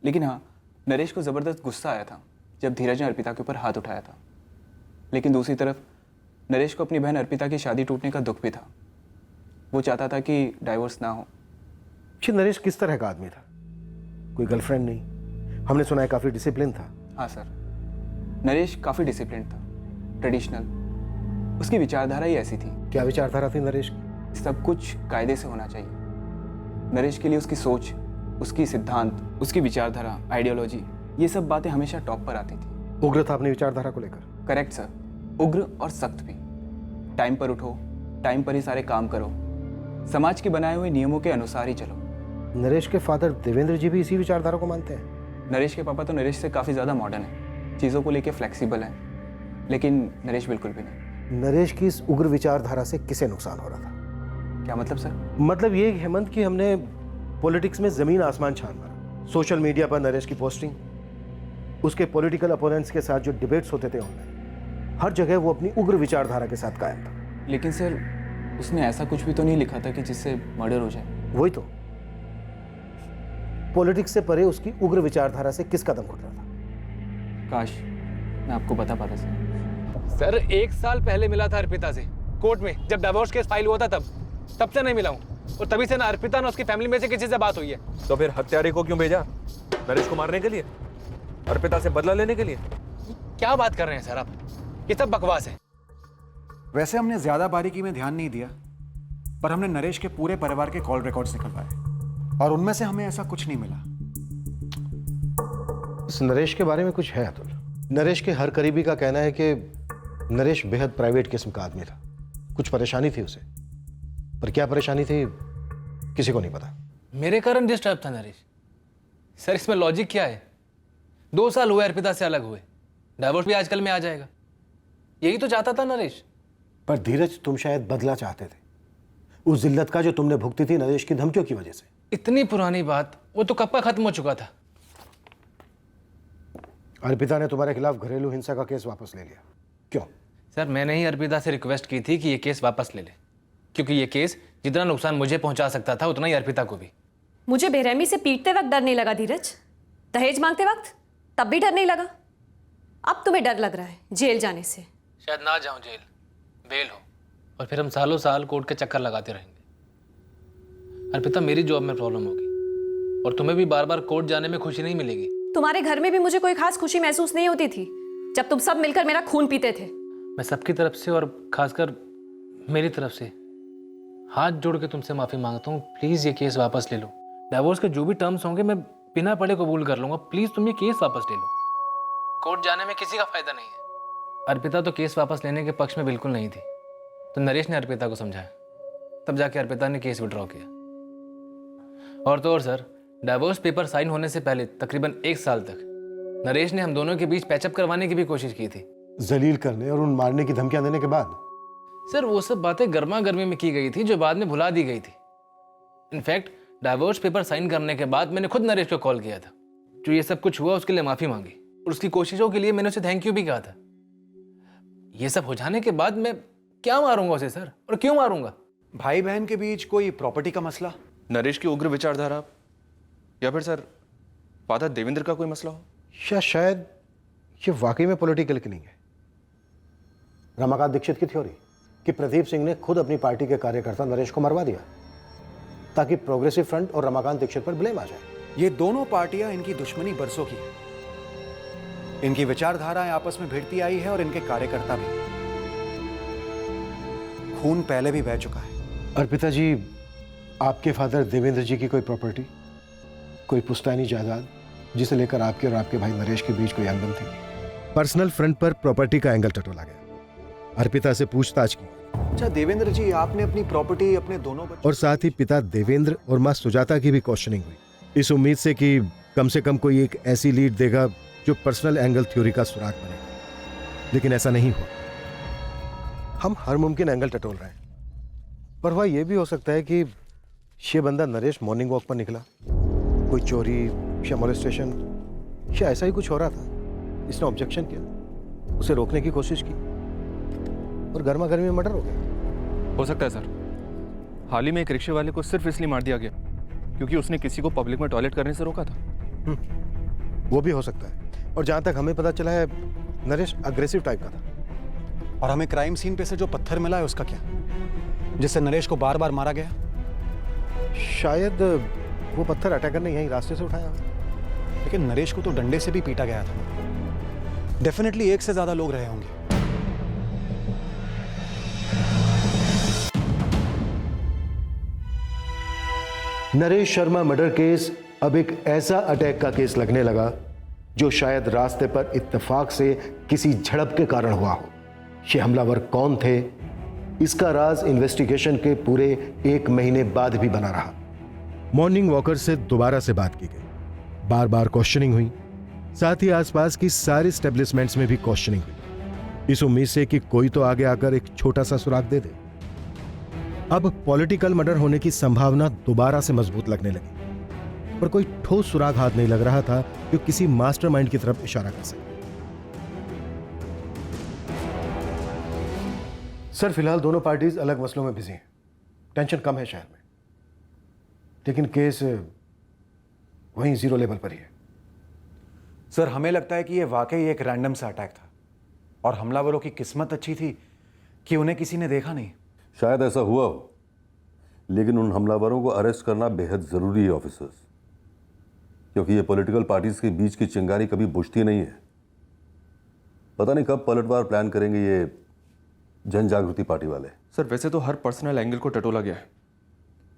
लेकिन हाँ, नरेश को ज़बरदस्त गुस्सा आया था जब धीरज ने अर्पिता के ऊपर हाथ उठाया था। लेकिन दूसरी तरफ नरेश को अपनी बहन अर्पिता की शादी टूटने का दुख भी था। वो चाहता था कि डाइवोर्स ना हो। नरेश किस तरह का आदमी था? कोई गर्लफ्रेंड नहीं, हमने सुना है काफ़ी डिसिप्लिन था। हाँ सर, नरेश काफ़ी डिसिप्लिन था, ट्रेडिशनल, उसकी विचारधारा ही ऐसी थी। क्या विचारधारा थी नरेश की? सब कुछ कायदे से होना चाहिए। नरेश के लिए उसकी सोच, उसकी सिद्धांत, उसकी विचारधारा, आइडियोलॉजी, ये सब बातें हमेशा टॉप पर आती थी। उग्र था अपनी विचारधारा को लेकर? करेक्ट सर, उग्र और सख्त भी। टाइम पर उठो, टाइम पर ही सारे काम करो, समाज के बनाए हुए नियमों के अनुसार ही चलो। नरेश के फादर देवेंद्र जी भी इसी विचारधारा को मानते हैं? नरेश के पापा तो नरेश से काफ़ी ज़्यादा मॉडर्न है, चीज़ों को लेके फ्लेक्सिबल है, लेकिन नरेश बिल्कुल भी नहीं। नरेश की इस उग्र विचारधारा से किसे नुकसान हो रहा था? क्या मतलब सर? मतलब ये हेमंत कि हमने पॉलिटिक्स में जमीन आसमान छान मारा। सोशल मीडिया पर नरेश की पोस्टिंग, उसके पॉलिटिकल अपोनेंट्स के साथ जो डिबेट्स होते थे ऑनलाइन, हर जगह वो अपनी उग्र विचारधारा के साथ कायम था। लेकिन सर उसने ऐसा कुछ भी तो नहीं लिखा था कि जिससे मर्डर हो जाए। वही तो, पॉलिटिक्स से परे उसकी उग्र विचारधारा से किस कदम उठ रहा था? काश मैं आपको बता पाता सर 1 साल पहले मिला था अर्पिता से कोर्ट में, जब डिवोर्स केस फाइल हुआ था तब से नहीं मिला हूँ, और तभी से ना अर्पिता ना उसकी फैमिली में से किसी से बात हुई है। तो फिर हत्यारे को क्यों भेजा? नरेश को मारने के लिए? अर्पिता से बदला लेने के लिए? क्या बात कर रहे हैं सर आप? ये सब बकवास है। वैसे हमने ज्यादा बारीकी में ध्यान नहीं दिया, पर हमने नरेश के पूरे परिवार के कॉल रिकॉर्ड्स निकलवाए और उनमें से हमें ऐसा कुछ नहीं मिला। इस नरेश के बारे में कुछ है अतुल? नरेश के हर करीबी का कहना है कि नरेश बेहद प्राइवेट किस्म का आदमी था, कुछ परेशानी थी उसे, पर क्या परेशानी थी किसी को नहीं पता। मेरे कारण डिस्टर्ब था नरेश। सर इसमें लॉजिक क्या है? 2 साल हुए अर्पिता से अलग हुए, डाइवोर्स भी आजकल में आ जाएगा, यही तो चाहता था नरेश। पर धीरज, तुम शायद बदला चाहते थे, उस जिल्लत का जो तुमने भुगती थी नरेश की धमकियों की वजह से। इतनी पुरानी बात, वो तो कब का खत्म हो चुका था। अर्पिता ने तुम्हारे खिलाफ घरेलू हिंसा का केस वापस ले लिया, क्यों? सर मैंने ही अर्पिता से रिक्वेस्ट की थी कि ये केस वापस ले ले, क्योंकि ये केस जितना नुकसान मुझे पहुंचा सकता था उतना ही अर्पिता को भी। मुझे बेरहमी से पीटते वक्त डर नहीं लगा धीरज, दहेज मांगते वक्त तब भी डर नहीं लगा। अब तुम्हें डर लग रहा है जेल जाने से। शायद ना जाऊं जेल, बेल हो, और फिर हम सालों साल कोर्ट के चक्कर लगाते रहेंगे। अर्पिता मेरी जॉब में प्रॉब्लम होगी, और तुम्हें भी बार बार कोर्ट जाने में खुशी नहीं मिलेगी। तुम्हारे घर में भी मुझे कोई खास खुशी महसूस नहीं होती थी जब तुम सब मिलकर मेरा खून पीते थे। मैं सबकी तरफ से और खासकर मेरी तरफ से हाथ जोड़ के तुमसे माफी मांगता हूँ। प्लीज ये केस वापस ले लो। डिवोर्स के जो भी टर्म्स होंगे मैं बिना पढ़े कबूल कर लूंगा। प्लीज तुम ये केस वापस ले लो। कोर्ट जाने में किसी का फायदा नहीं है। अर्पिता तो केस वापस लेने के पक्ष में बिल्कुल नहीं थी, तो नरेश ने अर्पिता को समझाया, तब जाके अर्पिता ने केस विड्रॉ किया। और तो और सर, डिवोर्स पेपर साइन होने से पहले तकरीबन 1 साल तक नरेश ने हम दोनों के बीच पैचअप करवाने की भी कोशिश की थी। जलील करने और उन मारने की धमकियां देने के बाद? सर वो सब बातें गर्मा गर्मी में की गई थी जो बाद में भुला दी गई थी। इनफैक्ट डिवोर्स पेपर साइन करने के बाद मैंने खुद नरेश को कॉल किया था। जो ये सब कुछ हुआ उसके लिए माफी मांगी, और उसकी कोशिशों के लिए मैंने उसे थैंक यू भी कहा था। ये सब हो जाने के बाद मैं क्या मारूंगा उसे सर, और क्यों मारूंगा? भाई बहन के बीच कोई प्रॉपर्टी का मसला? नरेश की उग्र विचारधारा, या फिर सर फादर देवेंद्र का कोई मसला हो? या शायद ये वाकई में पॉलिटिकल किलिंग है। रमाकांत दीक्षित की थ्योरी कि प्रदीप सिंह ने खुद अपनी पार्टी के कार्यकर्ता नरेश को मरवा दिया ताकि प्रोग्रेसिव फ्रंट और रमाकांत दीक्षित पर ब्लेम आ जाए। ये दोनों पार्टियां, इनकी दुश्मनी बरसों की है। इनकी विचारधाराएं आपस में भिड़ती आई है और इनके कार्यकर्ता भी। खून पहले भी बह चुका है। अर्पिता जी, आपके फादर देवेंद्र जी की कोई प्रॉपर्टी, कोई पुश्तैनी जायदाद जिसे लेकर आपके और आपके भाई नरेश के बीच कोई अनबन थी? पर्सनल फ्रंट पर प्रॉपर्टी का एंगल टटोला गया, अर्पिता से पूछताछ की। अच्छा देवेंद्र जी, आपने अपनी प्रॉपर्टी अपने दोनों और साथ ही पिता देवेंद्र और मां सुजाता की भी क्वेश्चनिंग हुई, इस उम्मीद से कि कम से कम कोई एक ऐसी लीड देगा जो पर्सनल एंगल थ्योरी का सुराग बनेगा। लेकिन ऐसा नहीं हुआ। हम हर मुमकिन एंगल टटोल रहे हैं, पर वह यह भी हो सकता है कि ये बंदा नरेश मॉर्निंग वॉक पर निकला, कोई चोरी या मोलेस्टेशन या ऐसा ही कुछ हो रहा था। इसने ऑब्जेक्शन किया, उसे रोकने की कोशिश की और गर्मा गर्मी में मर्डर हो गया। हो सकता है सर, हाल ही में एक रिक्शे वाले को सिर्फ इसलिए मार दिया गया क्योंकि उसने किसी को पब्लिक में टॉयलेट करने से रोका था। वो भी हो सकता है। और जहां तक हमें पता चला है, नरेश अग्रेसिव टाइप का था। और हमें क्राइम सीन पे से जो पत्थर मिला है उसका क्या, जिससे नरेश को बार बार मारा गया? शायद वो पत्थर अटैकर ने यहीं रास्ते से उठाया। लेकिन नरेश को तो डंडे से भी पीटा गया था। डेफिनेटली 1 से ज्यादा लोग रहे होंगे। नरेश शर्मा मर्डर केस अब एक ऐसा अटैक का केस लगने लगा जो शायद रास्ते पर इत्तेफाक से किसी झड़प के कारण हुआ हो। ये हमलावर कौन थे, इसका राज इन्वेस्टिगेशन के पूरे 1 महीने बाद भी बना रहा। मॉर्निंग वॉकर से दोबारा से बात की गई, बार बार क्वेश्चनिंग हुई, साथ ही आसपास की सारी स्टेब्लिशमेंट्स में भी क्वेश्चनिंग हुई, इस उम्मीद से कि कोई तो आगे आकर एक छोटा सा सुराग दे दे। अब पॉलिटिकल मर्डर होने की संभावना दोबारा से मजबूत लगने लगी, पर कोई ठोस सुराग हाथ नहीं लग रहा था जो किसी मास्टरमाइंड की तरफ इशारा कर सके। सर, फिलहाल दोनों पार्टीज अलग मसलों में बिजी हैं, टेंशन कम है शहर में, लेकिन केस वहीं जीरो लेवल पर ही है। सर, हमें लगता है कि यह वाकई एक रैंडम सा अटैक था और हमलावरों की किस्मत अच्छी थी कि उन्हें किसी ने देखा नहीं। शायद ऐसा हुआ हो, लेकिन उन हमलावरों को अरेस्ट करना बेहद जरूरी है ऑफिसर्स, क्योंकि ये पॉलिटिकल पार्टीज के बीच की चिंगारी कभी बुझती नहीं है। पता नहीं कब पलटवार प्लान करेंगे ये जन जागृति पार्टी वाले। सर, वैसे तो हर पर्सनल एंगल को टटोला गया है,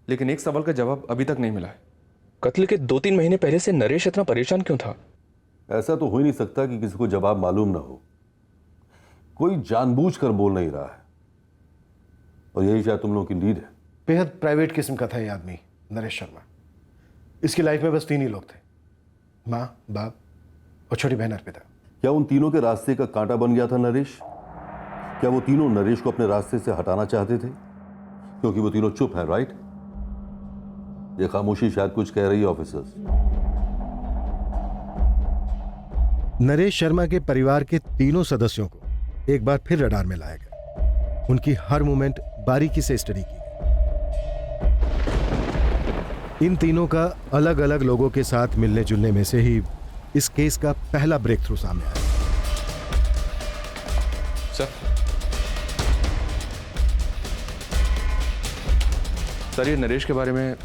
लेकिन एक सवाल का जवाब अभी तक नहीं मिला है। कत्ल के 2-3 महीने पहले से नरेश इतना परेशान क्यों था? ऐसा तो हो ही नहीं सकता कि किसी को जवाब मालूम ना हो। कोई जानबूझकर बोल नहीं रहा है, और यही शायद तुम लोगों की नीड है। बेहद प्राइवेट किस्म का था ये आदमी, नरेश शर्मा। इसकी लाइफ में बस 3 ही लोग थे, माँ, बाप और छोटी बहन अर्पिता। क्या उन तीनों के रास्ते का कांटा बन गया था नरेश? क्या वो तीनों नरेश को अपने रास्ते से हटाना चाहते थे? क्योंकि वो तीनों चुप हैं, राइट? ये खामोशी शायद कुछ कह रही है ऑफिसर्स। नरेश शर्मा के परिवार के तीनों सदस्यों को एक बार फिर रडार में लाया गया। उनकी हर मूवमेंट बारीकी से स्टडी की गई। इन तीनों का अलग अलग लोगों के साथ मिलने जुलने में से ही इस केस का पहला ब्रेक थ्रू सामने आया। सर, ये नरेश के बारे में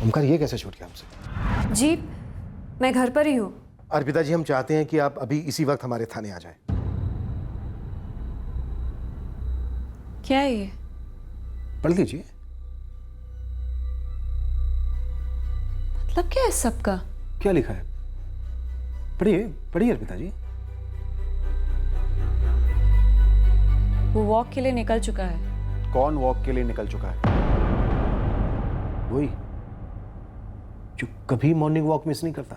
ओमकार, ये कैसे छूट गया हमसे? जी, मैं घर पर ही हूँ। अर्पिता जी, हम चाहते हैं कि आप अभी इसी वक्त हमारे थाने आ जाएं। क्या है ये? पढ़ लीजिए। मतलब क्या है सबका? क्या लिखा है? पढ़िए पढ़िए अर्पिता जी। वो वॉक के लिए निकल चुका है। कौन वॉक के लिए निकल चुका है? वही जो कभी मॉर्निंग वॉक मिस नहीं करता,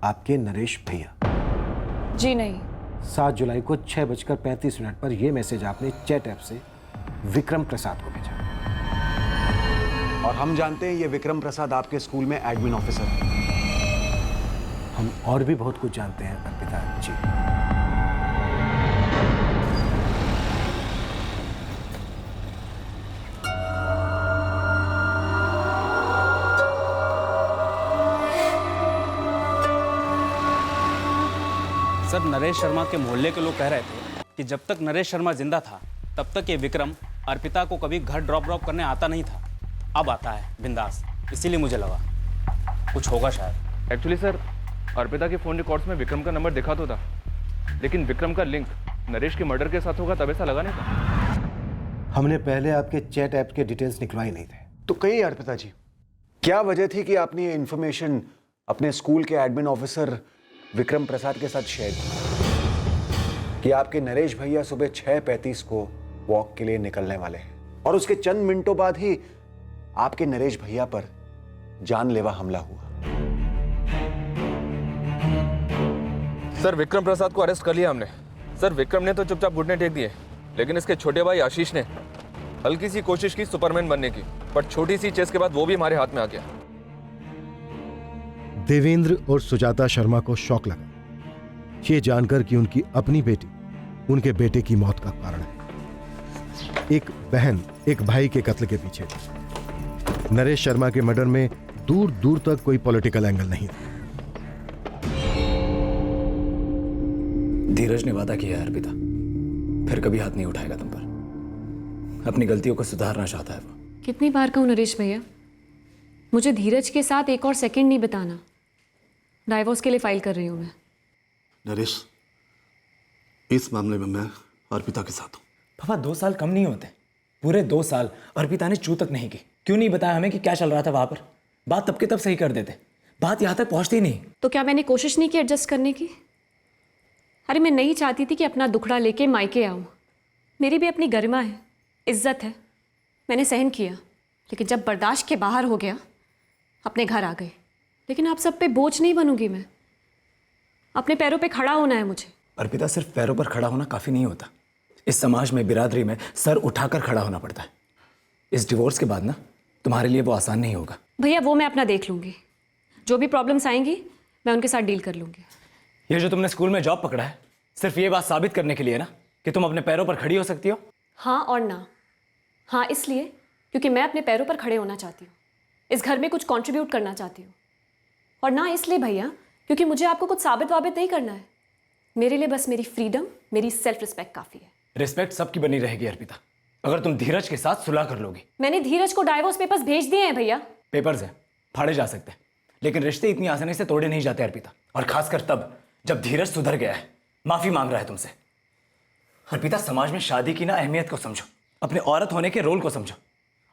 आपके नरेश भैया। जी नहीं। 7 जुलाई को 6:35 पर यह मैसेज आपने चैट ऐप से विक्रम प्रसाद को भेजा। और हम जानते हैं ये विक्रम प्रसाद आपके स्कूल में एडमिन ऑफिसर है। हम और भी बहुत कुछ जानते हैं अर्पिता जी। सर, नरेश शर्मा के मोहल्ले के लोग कह रहे थे कि जब तक नरेश शर्मा जिंदा था तब तक ये विक्रम अर्पिता को कभी घर ड्रॉप करने आता नहीं था। अब आता है बिंदास, इसीलिए मुझे लगा कुछ होगा शायद। एक्चुअली सर, अर्पिता के फोन रिकॉर्ड्स में विक्रम का नंबर दिखा तो था, लेकिन विक्रम का लिंक नरेश के मर्डर के साथ होगा तब ऐसा लगा नहीं था। हमने पहले आपके चैट ऐप के डिटेल्स निकलवाए नहीं थे। तो कहिए अर्पिता जी, क्या वजह थी कि आपने ये इंफॉर्मेशन अपने स्कूल के एडमिन ऑफिसर विक्रम प्रसाद के साथ शेयर की कि आपके नरेश भैया सुबह 6:35 को वॉक के लिए निकलने वाले हैं, और उसके चंद मिनटों बाद ही आपके नरेश भैया पर जानलेवा हमला हुआ? सर, विक्रम प्रसाद को अरेस्ट कर लिया हमने। सर, विक्रम ने तो चुपचाप घुटने टेक दिए, लेकिन इसके छोटे भाई आशीष ने हल्की सी कोशिश की सुपरमैन बनने की, पर छोटी सी चेस के बाद वो भी हमारे हाथ में आ गया। देवेंद्र और सुजाता शर्मा को शॉक लगा ये जानकर कि उनकी अपनी बेटी उनके बेटे की मौत का कारण है। एक बहन एक भाई के कत्ल के पीछे थी। नरेश शर्मा के मर्डर में दूर दूर तक कोई पॉलिटिकल एंगल नहीं था। धीरज ने वादा किया है अर्पिता, फिर कभी हाथ नहीं उठाएगा तुम पर। अपनी गलतियों को सुधारना चाहता है वो। कितनी बार कहूँ नरेश भैया, मुझे धीरज के साथ एक और सेकंड नहीं बताना। डाइवोर्स के लिए फाइल कर रही हूँ मैं। नरेश, इस मामले में मैं अर्पिता के साथ हूँ। पापा, 2 साल कम नहीं होते, पूरे 2 साल अर्पिता ने चू तक नहीं की। क्यों नहीं बताया हमें कि क्या चल रहा था वहां पर? बात तब के तब सही कर देते, बात यहाँ तक पहुँचती नहीं। तो क्या मैंने कोशिश नहीं की एडजस्ट करने की? अरे मैं नहीं चाहती थी कि अपना दुखड़ा लेके मायके आऊँ। मेरी भी अपनी गरिमा है, इज्जत है। मैंने सहन किया, लेकिन जब बर्दाश्त के बाहर हो गया अपने घर आ गए। लेकिन आप सब पे बोझ नहीं बनूंगी मैं, अपने पैरों पे खड़ा होना है मुझे। अर्पिता, सिर्फ पैरों पर खड़ा होना काफ़ी नहीं होता। इस समाज में, बिरादरी में सर उठाकर खड़ा होना पड़ता है। इस डिवोर्स के बाद ना तुम्हारे लिए वो आसान नहीं होगा। भैया वो मैं अपना देख लूँगी, जो भी प्रॉब्लम्स आएंगी मैं उनके साथ डील कर लूँगी। ये जो तुमने स्कूल में जॉब पकड़ा है, सिर्फ ये बात साबित करने के लिए ना कि तुम अपने पैरों पर खड़ी हो सकती हो। हाँ और ना। हाँ इसलिए क्योंकि मैं अपने पैरों पर खड़े होना चाहती हूँ, इस घर में कुछ कंट्रीब्यूट करना चाहती हूँ। और ना इसलिए भैया क्योंकि मुझे आपको कुछ साबित वाबित नहीं करना है। मेरे लिए बस मेरी फ्रीडम, मेरी सेल्फ रिस्पेक्ट काफ़ी है। रिस्पेक्ट सबकी बनी रहेगी अर्पिता, अगर तुम धीरज के साथ सुलह कर लोगी। मैंने धीरज को डाइवोर्स पेपर्स भेज दिए हैं भैया। पेपर्स है, फाड़े जा सकते हैं, लेकिन रिश्ते इतनी आसानी से तोड़े नहीं जाते अर्पिता। और खासकर तब जब धीरज सुधर गया है, माफी मांग रहा है तुमसे। अर्पिता, समाज में शादी की ना अहमियत को समझो, अपने औरत होने के रोल को समझो।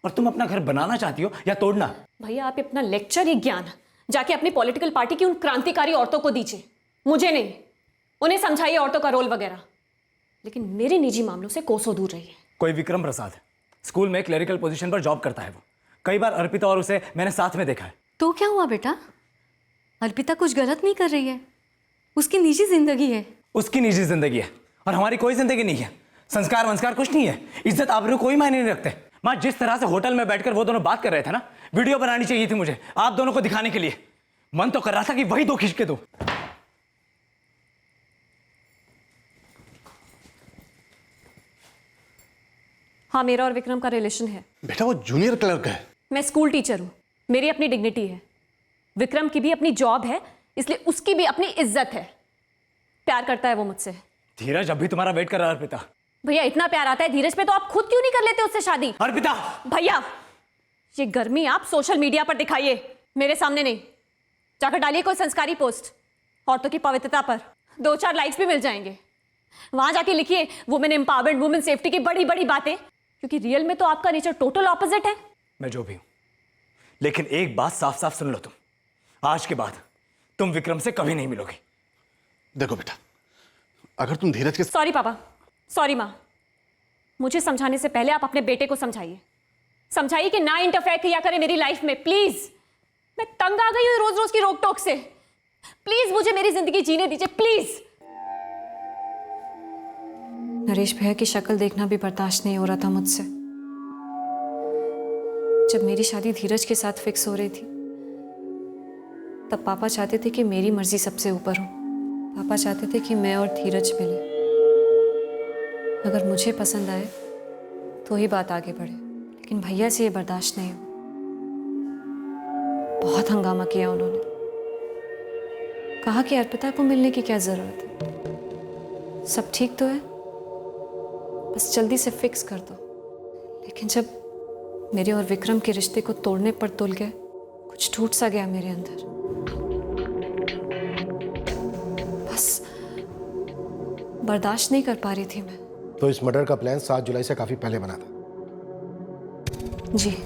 और तुम अपना घर बनाना चाहती हो या तोड़ना? भैया आप अपना लेक्चर, ये ज्ञान जाके अपनी पॉलिटिकल पार्टी की उन क्रांतिकारी औरतों को दीजिए, मुझे नहीं। उन्हें समझाइए औरतों का रोल वगैरह, लेकिन मेरे निजी मामलों से कोसों दूर रहिए। कोई विक्रम प्रसाद है, स्कूल में क्लरिकल पोजीशन पर जॉब करता है वो। कई बार अर्पिता और उसे मैंने साथ में देखा है। तो क्या हुआ बेटा? अर्पिता कुछ गलत नहीं कर रही है, उसकी निजी जिंदगी है। उसकी निजी जिंदगी है और हमारी कोई जिंदगी नहीं है। संस्कार वंस्कार कुछ नहीं है, इज्जत आबरू कोई मायने नहीं रखते। माँ, जिस तरह से होटल में बैठकर वो दोनों बात कर रहे थे ना, वीडियो बनानी चाहिए थी मुझे आप दोनों को दिखाने के लिए। मन तो कर रहा था कि वही दो खींच के दो। हाँ, मेरा और विक्रम का रिलेशन है। बेटा वो जूनियर क्लर्क है। मैं स्कूल टीचर हूँ, मेरी अपनी डिग्निटी है। विक्रम की भी अपनी जॉब है, इसलिए उसकी भी अपनी इज्जत है। प्यार करता है वो मुझसे। धीरज अभी तुम्हारा वेट कर रहा है अर्पिता। भैया इतना प्यार आता है धीरज पे तो आप खुद क्यों नहीं कर लेते उससे शादी? अर्पिता! भैया ये गर्मी आप सोशल मीडिया पर दिखाइए, मेरे सामने नहीं। जाकर डालिए कोई संस्कारी पोस्ट औरतों की पवित्रता पर, 2-4 लाइक्स भी मिल जाएंगे। वहां जाके लिखिए वुमेन एम्पावरमेंट, वुमेन सेफ्टी की बड़ी बड़ी बातें, क्योंकि रियल में तो आपका नेचर टोटल ऑपोजिट है। मैं जो भी हूं, लेकिन एक बात साफ साफ सुन लो, तुम आज के बाद तुम विक्रम से कभी नहीं मिलोगे। देखो बेटा, अगर तुम धीरज के... सॉरी पापा, सॉरी माँ। मुझे समझाने से पहले आप अपने बेटे को समझाइए। समझाइए कि ना इंटरफेयर किया करे मेरी लाइफ में, प्लीज। मैं तंग आ गई हूँ रोज रोज की रोक टोक से। प्लीज मुझे मेरी जिंदगी जीने दीजिए, प्लीज। नरेश भैया की शक्ल देखना भी बर्दाश्त नहीं हो रहा था मुझसे। जब मेरी शादी धीरज के साथ फिक्स हो रही थी, तब पापा चाहते थे कि मेरी मर्जी सबसे ऊपर हो। पापा चाहते थे कि मैं और धीरज मिले। अगर मुझे पसंद आए तो ही बात आगे बढ़े, लेकिन भैया से ये बर्दाश्त नहीं हो। बहुत हंगामा किया उन्होंने। कहा कि अर्पिता को मिलने की क्या जरूरत है, सब ठीक तो है, बस जल्दी से फिक्स कर दो। लेकिन जब मेरे और विक्रम के रिश्ते को तोड़ने पर तुल गए, कुछ टूट सा गया मेरे अंदर। बस बर्दाश्त नहीं कर पा रही थी मैं। तो इस मर्डर का प्लान 7 जुलाई से काफी पहले बना था? जी।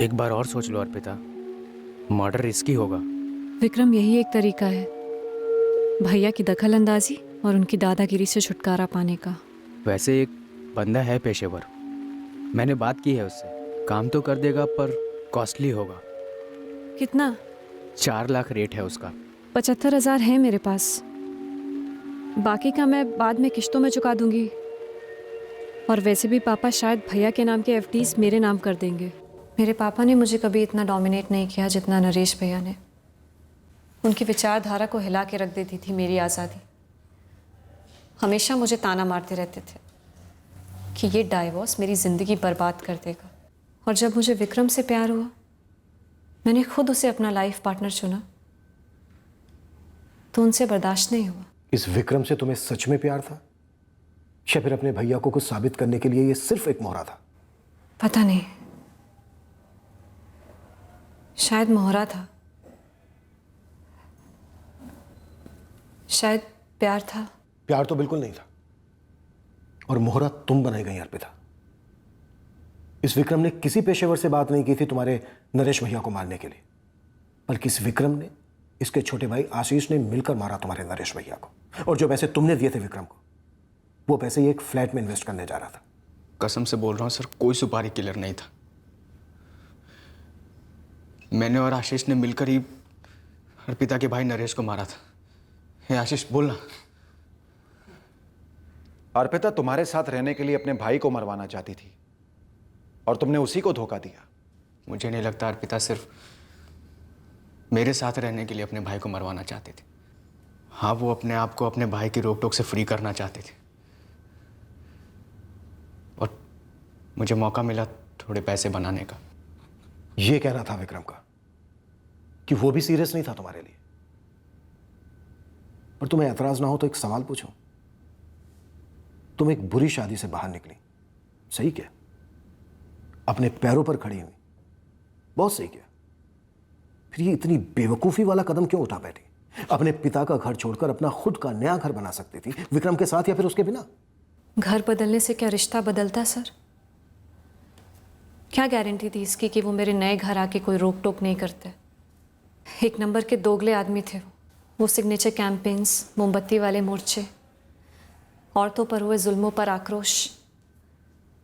एक बार और सोच लो अर्पिता, मर्डर रिस्की होगा। विक्रम, यही एक तरीका है भैया की दखल अंदाजी और उनकी दादागिरी से छुटकारा पाने का। वैसे एक बंदा है पेशेवर, मैंने बात की है उससे, काम तो कर देगा पर कॉस्टली होगा। कितना? 4 लाख रेट है उसका। 75,000 है मेरे पास, बाकी का मैं बाद में किश्तों में चुका दूंगी। और वैसे भी पापा शायद भैया के नाम के FDs मेरे नाम कर देंगे। मेरे पापा ने मुझे कभी इतना डोमिनेट नहीं किया जितना नरेश भैया ने। उनकी विचारधारा को हिला के रख देती थी मेरी आज़ादी। हमेशा मुझे ताना मारते रहते थे कि ये डाइवोर्स मेरी ज़िंदगी बर्बाद कर देगा। और जब मुझे विक्रम से प्यार हुआ, मैंने खुद उसे अपना लाइफ पार्टनर चुना, तो उनसे बर्दाश्त नहीं हुआ। इस विक्रम से तुम्हें सच में प्यार था या फिर अपने भैया को कुछ साबित करने के लिए ये सिर्फ एक मोहरा था? पता नहीं, शायद मोहरा था, शायद प्यार था। प्यार तो बिल्कुल नहीं था, और मोहरा तुम बनाई गई अर्पिता। इस विक्रम ने किसी पेशेवर से बात नहीं की थी तुम्हारे नरेश भैया को मारने के लिए, बल्कि इस विक्रम ने, इसके छोटे भाई आशीष ने मिलकर मारा तुम्हारे नरेश भैया को। और जो पैसे तुमने दिए थे विक्रम को, वो पैसे ये एक फ्लैट में इन्वेस्ट करने जा रहा था। कसम से बोल रहा हूँ सर, कोई सुपारी किलर नहीं था। मैंने और आशीष ने मिलकर ही अर्पिता के भाई नरेश को मारा था। हे आशीष, बोलना। अर्पिता तुम्हारे साथ रहने के लिए अपने भाई को मरवाना चाहती थी और तुमने उसी को धोखा दिया। मुझे नहीं लगता अर्पिता सिर्फ मेरे साथ रहने के लिए अपने भाई को मरवाना चाहती थी। हाँ, वो अपने आप को अपने भाई की रोक टोक से फ्री करना चाहती थी, और मुझे मौका मिला थोड़े पैसे बनाने का। ये कहना था विक्रम का कि वो भी सीरियस नहीं था तुम्हारे लिए। पर तुम्हें ऐतराज ना हो तो एक सवाल पूछूं। तुम एक बुरी शादी से बाहर निकली, सही किया, अपने पैरों पर खड़ी हुई, बहुत सही किया। फिर ये इतनी बेवकूफी वाला कदम क्यों उठा बैठी? अपने पिता का घर छोड़कर अपना खुद का नया घर बना सकती थी, विक्रम के साथ या फिर उसके बिना। घर बदलने से क्या रिश्ता बदलता सर? क्या गारंटी थी इसकी कि वो मेरे नए घर आके कोई रोक टोक नहीं करते? एक नंबर के दोगले आदमी थे वो सिग्नेचर कैंपेन्स, मोमबत्ती वाले मोर्चे, औरतों पर हुए जुल्मों पर आक्रोश,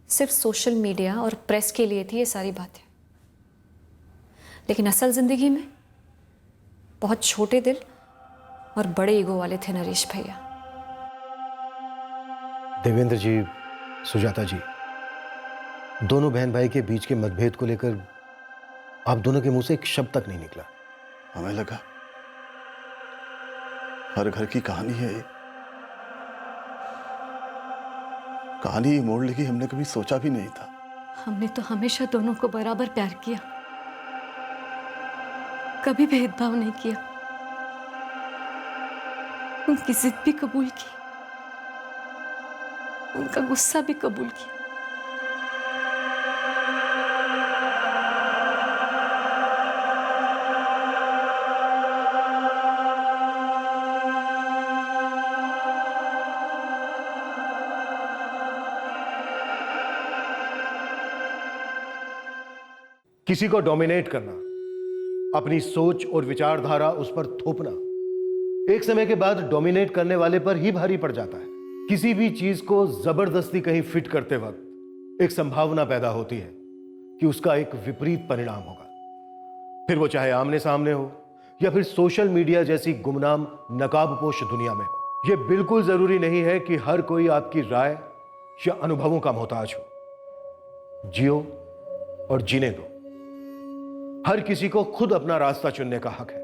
सिर्फ सोशल मीडिया और प्रेस के लिए थी ये सारी बातें। लेकिन असल जिंदगी में बहुत छोटे दिल और बड़े ईगो वाले थे नरेश भैया। देवेंद्र जी, सुजाता जी, दोनों बहन भाई के बीच के मतभेद को लेकर आप दोनों के मुंह से एक शब्द तक नहीं निकला। हमें लगा हर घर की कहानी है ये। कहानी ये मोड़ लेगी हमने कभी सोचा भी नहीं था। हमने तो हमेशा दोनों को बराबर प्यार किया, कभी भेदभाव नहीं किया, उनकी जिद भी कबूल की, उनका गुस्सा भी कबूल किया। किसी को डोमिनेट करना, अपनी सोच और विचारधारा उस पर थोपना, एक समय के बाद डोमिनेट करने वाले पर ही भारी पड़ जाता है। किसी भी चीज को जबरदस्ती कहीं फिट करते वक्त एक संभावना पैदा होती है कि उसका एक विपरीत परिणाम होगा, फिर वो चाहे आमने सामने हो या फिर सोशल मीडिया जैसी गुमनाम नकाबपोश दुनिया में हो। यह बिल्कुल जरूरी नहीं है कि हर कोई आपकी राय या अनुभवों का मोहताज हो। जियो और जीने दो। हर किसी को खुद अपना रास्ता चुनने का हक है।